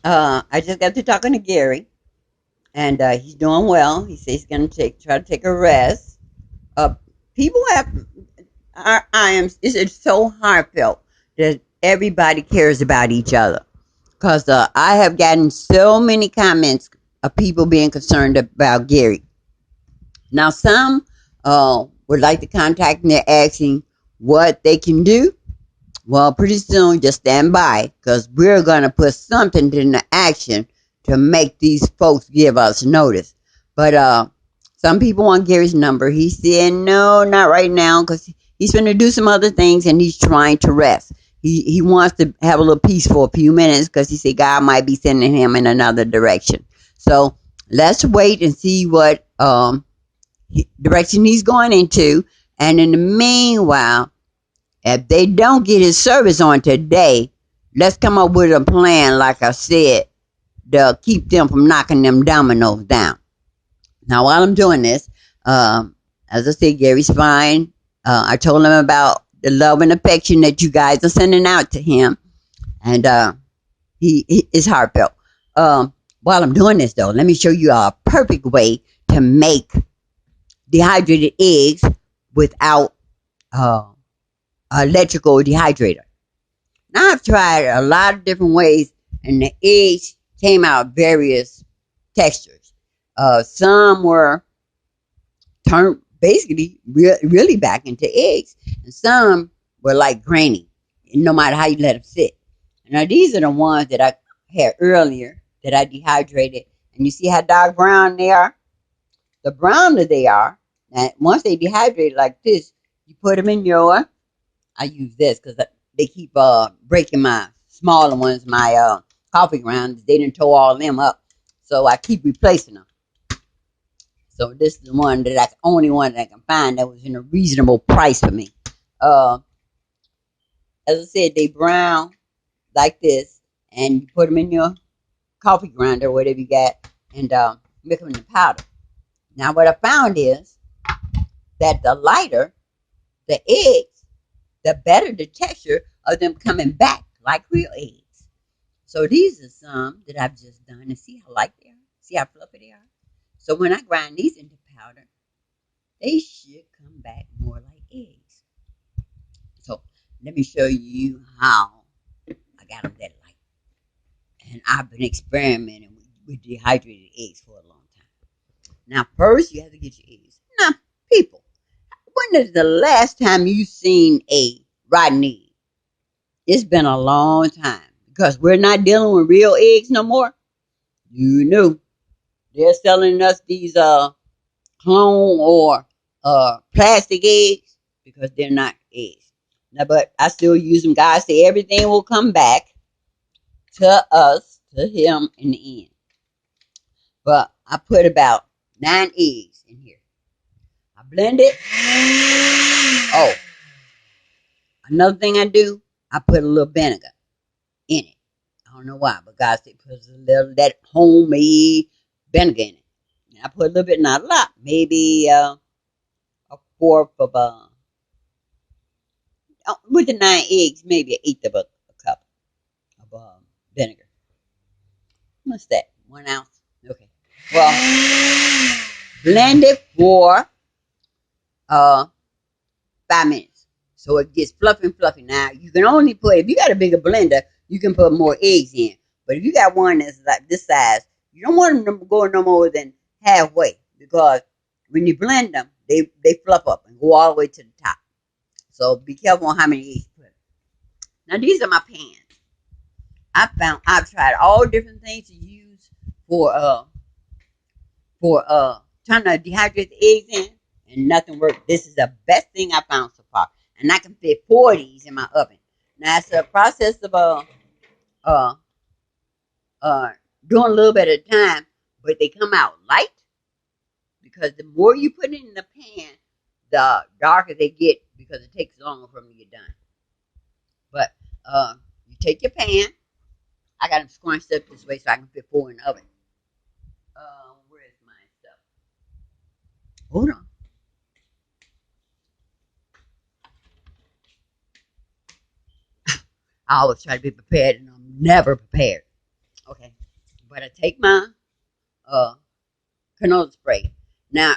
I just got to talking to Gary, and he's doing well. He says he's gonna try to take a rest. Uh, People have I am. It's so heartfelt that everybody cares about each other. Cause I have gotten so many comments of people being concerned about Gary. Now some would like to contact me asking what they can do. Well, pretty soon, just stand by, because we're going to put something into action to make these folks give us notice. But some people want Gary's number. He said, no, not right now, because he's going to do some other things and he's trying to rest. He wants to have a little peace for a few minutes because he said God might be sending him in another direction. So let's wait and see what direction he's going into. And in the meanwhile, if they don't get his service on today, let's come up with a plan, like I said, to keep them from knocking them dominoes down. Now, while I'm doing this, as I said, Gary's fine. I told him about the love and affection that you guys are sending out to him, and he is heartfelt. While I'm doing this, though, let me show you a perfect way to make dehydrated eggs without electrical dehydrator. Now I've tried a lot of different ways, and the eggs came out various textures. Some were turned basically really back into eggs, and some were like grainy, no matter how you let them sit. Now these are the ones that I had earlier that I dehydrated, and you see how dark brown they are. The browner they are, and once they dehydrate like this, you put them in your. I use this because they keep breaking my smaller ones, my coffee grounds. They didn't tow all of them up, so I keep replacing them. So this is the one that only one that I can find that was in a reasonable price for me. As I said, they brown like this, and you put them in your coffee grinder, whatever you got, and mix them in the powder. Now what I found is that the lighter the eggs, the better the texture of them coming back like real eggs. So these are some that I've just done, and see how light they are? See how fluffy they are? So when I grind these into powder, they should come back more like eggs. So let me show you how I got them that light. And I've been experimenting with dehydrated eggs for a long time. Now first you have to get your eggs. Now people, when is the last time you seen a rotten egg? It's been a long time because we're not dealing with real eggs no more. You know, they're selling us these clone or plastic eggs because they're not eggs. Now, but I still use them. God say everything will come back to us, to him in the end. But I put about 9 eggs in here. I blend it. Oh, another thing I do, I put a little vinegar in it. I don't know why, but God said put a little that homemade vinegar in it. And I put a little bit, not a lot, maybe a fourth of with the 9 eggs, maybe an eighth of a cup of vinegar. What's that? 1 ounce? Okay. Well, blend it for 5 minutes. So it gets fluffy and fluffy. Now, you can only put, if you got a bigger blender, you can put more eggs in. But if you got one that's like this size, you don't want them to go no more than halfway. Because when you blend them, they fluff up and go all the way to the top. So be careful on how many eggs you put. Now, these are my pans. I've tried all different things to use for trying to dehydrate the eggs in, and nothing worked. This is the best thing I found so far, and I can fit 4 of these in my oven. Now it's a process of uh doing a little bit at a time, but they come out light because the more you put it in the pan, the darker they get because it takes longer for them to get done. But you take your pan. I got them scrunched up this way so I can fit 4 in the oven. Where's my stuff? Hold on. I always try to be prepared, and I'm never prepared. Okay. But I take my uh, canola spray. Now,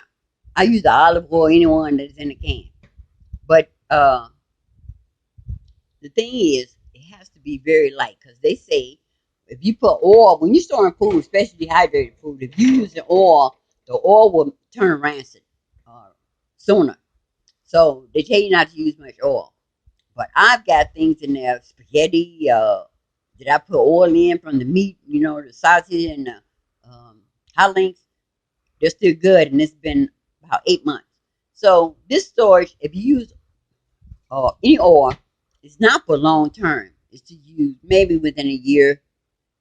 I use the olive oil, anyone that's in the can. But the thing is, it has to be very light because they say if you put oil, when you're storing food, especially dehydrated food, if you use the oil will turn rancid sooner. So they tell you not to use much oil. But I've got things in there, spaghetti, that I put oil in from the meat, the sausage and the hot links. They're still good, and it's been about 8 months. So this storage, if you use any oil, it's not for long term. It's to use maybe within a year,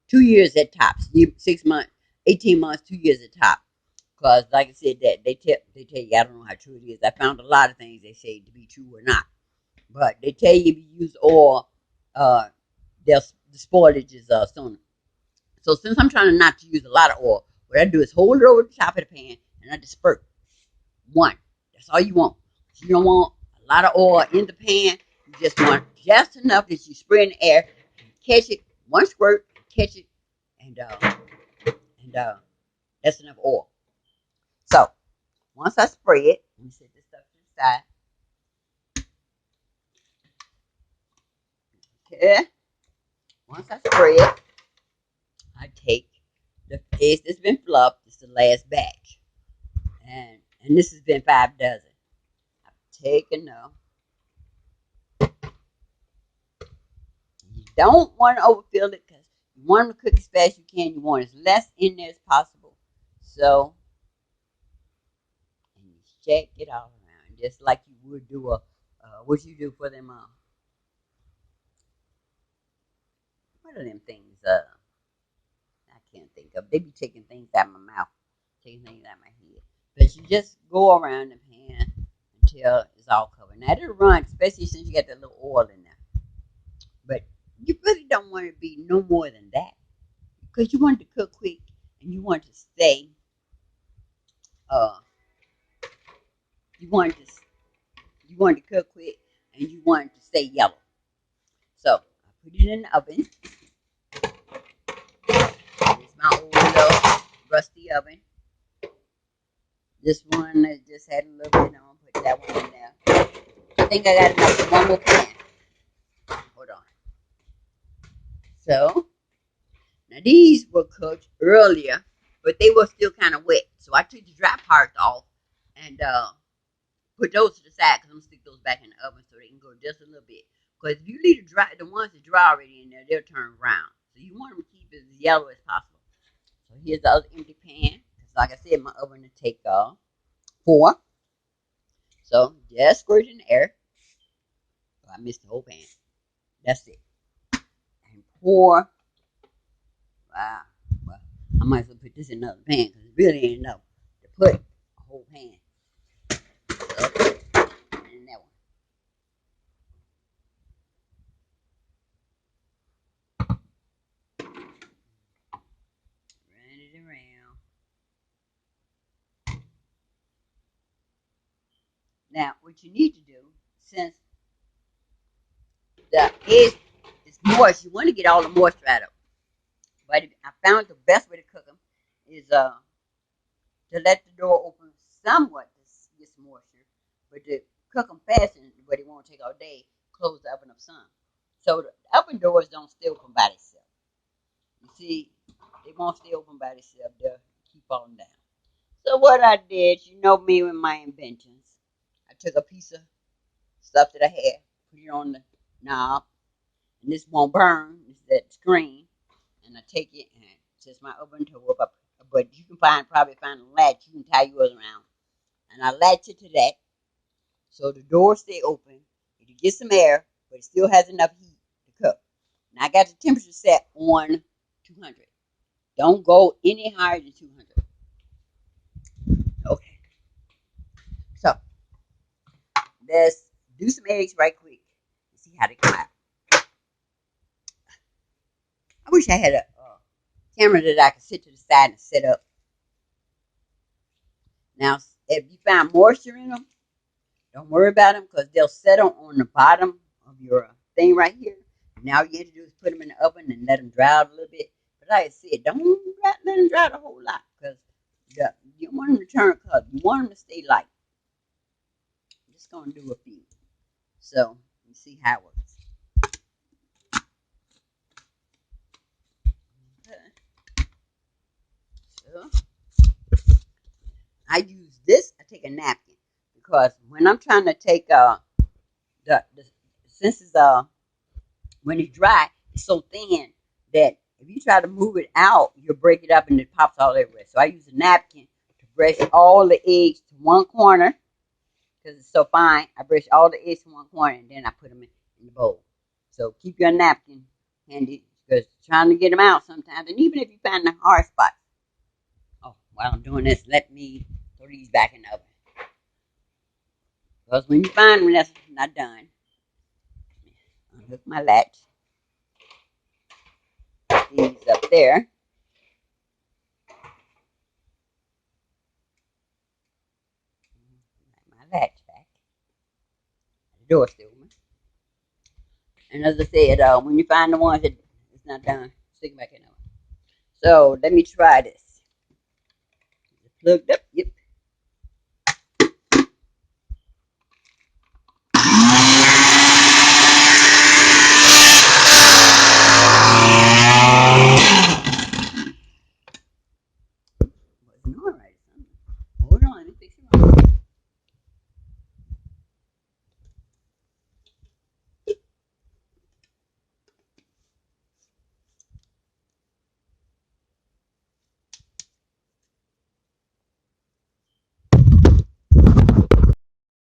2 years at tops, 6 months, 18 months, 2 years at top. Because, like I said, that they tell you, I don't know how true it is. I found a lot of things they say to be true or not, but they tell you if you use oil, uh, the spoilage is sooner. So since I'm trying not to use a lot of oil, what I do is hold it over the top of the pan and I disperse one. That's all you want. You don't want a lot of oil in the pan. You just want just enough that you spray in the air, catch it, one squirt, catch it, and that's enough oil. So once I spray it, let me set this stuff to the side. Okay. Once I spray it, I take the paste that's been fluffed. It's the last batch, and this has been 5 dozen. I've taken them. You don't want to overfill it because you want them to cook as fast as you can. You want as less in there as possible. So, and you shake it all around, just like you would do what you do for them. What are them things? I can't think of. They be taking things out of my mouth, taking things out of my head. But you just go around the pan until it's all covered. Now it'll run, especially since you got that little oil in there. But you really don't want it to be no more than that because you want it to cook quick and you want it to stay. Uh, you want it to cook quick and you want it to stay yellow. So I put it in the oven. It's my old little rusty oven. This one I just had a little bit on. Put that one in there. I think I got enough for one more pan. Hold on. So now these were cooked earlier, but they were still kind of wet. So I took the dry parts off and put those to the side because I'm gonna stick those back in the oven so they can go just a little bit. Because if you leave the ones that dry already in there, they'll turn brown. So you want them to keep it as yellow as possible. So here's the other empty pan. Because like I said, my oven will take 4. So just squirt it in the air. Oh, I missed the whole pan. That's it. And pour. Wow. Well, I might as well put this in another pan because it really ain't enough to put a whole pan. So, in that one. Run it around. Now, what you need to do, since the egg is moist, you want to get all the moisture out of them. But I found the best way to cook them is to let the door open somewhat to get some moisture, but to cook them fast, but it won't take all day. Close the oven up some, so the oven doors don't stay open by themselves. You see, they won't stay open by themselves. They'll keep falling down. So what I did, me with my inventions. I took a piece of stuff that I had, put it on the knob, and this won't burn. It's that screen, and I take it and since my oven to whip up, but you can probably find a latch you can tie yours around, and I latch it to that so the door stay open. It'll get some air, but it still has enough heat to cook. Now I got the temperature set on 200. Don't go any higher than 200. Okay, so let's do some eggs right quick and see how they come out. I wish I had a camera that I could sit to the side and set up. Now, if you find moisture in them, don't worry about them because they'll settle on the bottom of your thing right here. Now, all you have to do is put them in the oven and let them dry out a little bit. But like I said, don't let them dry the whole lot because you don't want them to turn color. You want them to stay light. I'm just gonna do a few. So you see how it works. Okay. So I use this. I take a napkin because when I'm trying to take the since it's when it's dry, it's so thin that if you try to move it out, you'll break it up and it pops all everywhere. So I use a napkin to brush all the eggs to one corner because it's so fine. I brush all the eggs to one corner and then I put them in the bowl. So keep your napkin handy because trying to get them out sometimes, and even if you find the hard spot. Oh, while I'm doing this, let me throw these back in the oven. Because when you find them, that's not done. Unhook my latch. These up there. My latch back. The door still open. And as I said, when you find the ones that it's not done, stick them back in the oven. So let me try this. Plugged up. Yep.